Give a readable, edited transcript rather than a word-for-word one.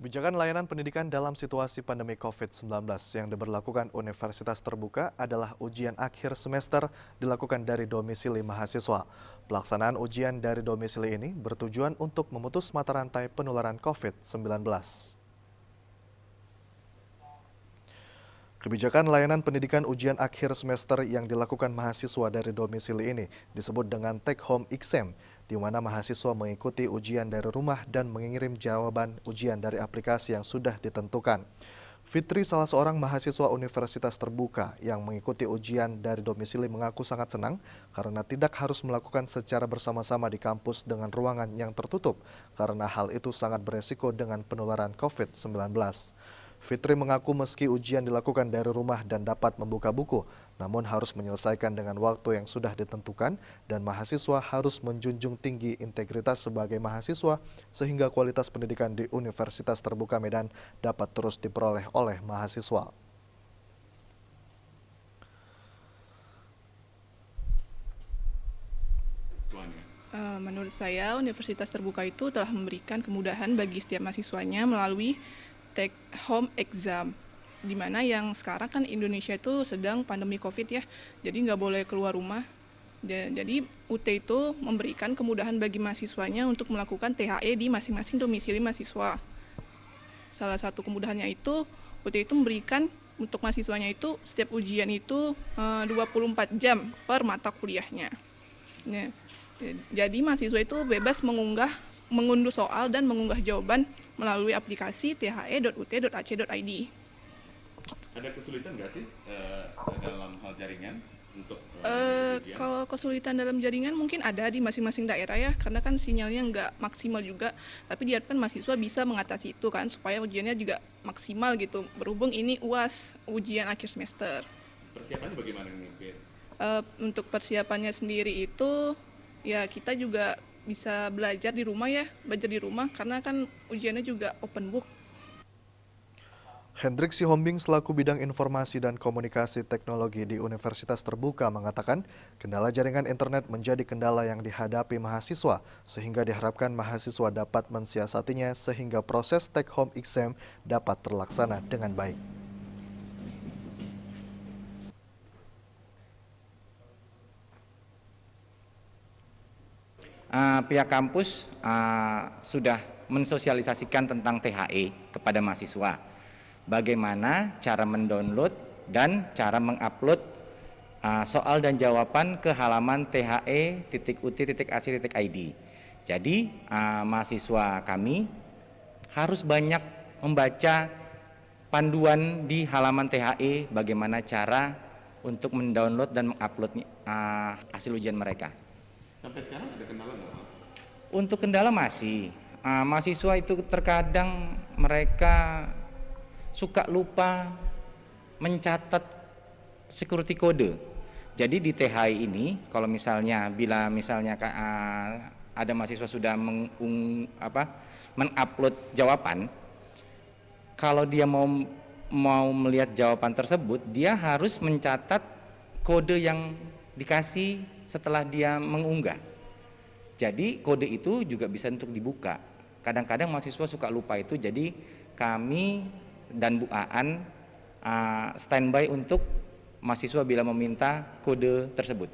Kebijakan layanan pendidikan dalam situasi pandemi COVID-19 yang diberlakukan Universitas Terbuka adalah ujian akhir semester dilakukan dari domisili mahasiswa. Pelaksanaan ujian dari domisili ini bertujuan untuk memutus mata rantai penularan COVID-19. Kebijakan layanan pendidikan ujian akhir semester yang dilakukan mahasiswa dari domisili ini disebut dengan take home exam, di mana mahasiswa mengikuti ujian dari rumah dan mengirim jawaban ujian dari aplikasi yang sudah ditentukan. Fitri, salah seorang mahasiswa Universitas Terbuka yang mengikuti ujian dari domisili, mengaku sangat senang karena tidak harus melakukan secara bersama-sama di kampus dengan ruangan yang tertutup, karena hal itu sangat beresiko dengan penularan COVID-19. Fitri mengaku meski ujian dilakukan dari rumah dan dapat membuka buku, namun harus menyelesaikan dengan waktu yang sudah ditentukan dan mahasiswa harus menjunjung tinggi integritas sebagai mahasiswa sehingga kualitas pendidikan di Universitas Terbuka Medan dapat terus diperoleh oleh mahasiswa. Menurut saya, Universitas Terbuka itu telah memberikan kemudahan bagi setiap mahasiswanya melalui take home exam, di mana yang sekarang kan Indonesia itu sedang pandemi COVID ya, jadi nggak boleh keluar rumah. Jadi UT itu memberikan kemudahan bagi mahasiswanya untuk melakukan THE di masing-masing domisili mahasiswa. Salah satu kemudahannya itu UT itu memberikan untuk mahasiswanya itu setiap ujian itu 24 jam per mata kuliahnya. Nah, jadi mahasiswa itu bebas mengunduh soal dan mengunggah jawaban melalui aplikasi the.ut.ac.id. Ada kesulitan nggak sih dalam hal jaringan untuk ujian? Kalau kesulitan dalam jaringan mungkin ada di masing-masing daerah ya, karena kan sinyalnya nggak maksimal juga. Tapi diharapkan mahasiswa bisa mengatasi itu kan, supaya ujiannya juga maksimal gitu. Berhubung ini UAS, ujian akhir semester. Persiapannya bagaimana nih, Fit? Untuk persiapannya sendiri itu ya kita juga bisa belajar di rumah ya, karena kan ujiannya juga open book. Hendrik Sihombing selaku bidang informasi dan komunikasi teknologi di Universitas Terbuka mengatakan kendala jaringan internet menjadi kendala yang dihadapi mahasiswa sehingga diharapkan mahasiswa dapat mensiasatinya sehingga proses take home exam dapat terlaksana dengan baik. Pihak kampus sudah mensosialisasikan tentang THE kepada mahasiswa. Bagaimana cara mendownload dan cara mengupload soal dan jawaban ke halaman the.ut.ac.id. Jadi mahasiswa kami harus banyak membaca panduan di halaman THE bagaimana cara untuk mendownload dan mengupload hasil ujian mereka. Sampai sekarang ada kendala nggak? Untuk kendala masih, mahasiswa itu terkadang mereka suka lupa mencatat security code. Jadi di THI ini, kalau misalnya ada mahasiswa sudah mengupload jawaban, kalau dia mau melihat jawaban tersebut, dia harus mencatat kode yang dikasih setelah dia mengunggah. Jadi kode itu juga bisa untuk dibuka. Kadang-kadang mahasiswa suka lupa itu, jadi kami dan Bu Aan standby untuk mahasiswa bila meminta kode tersebut.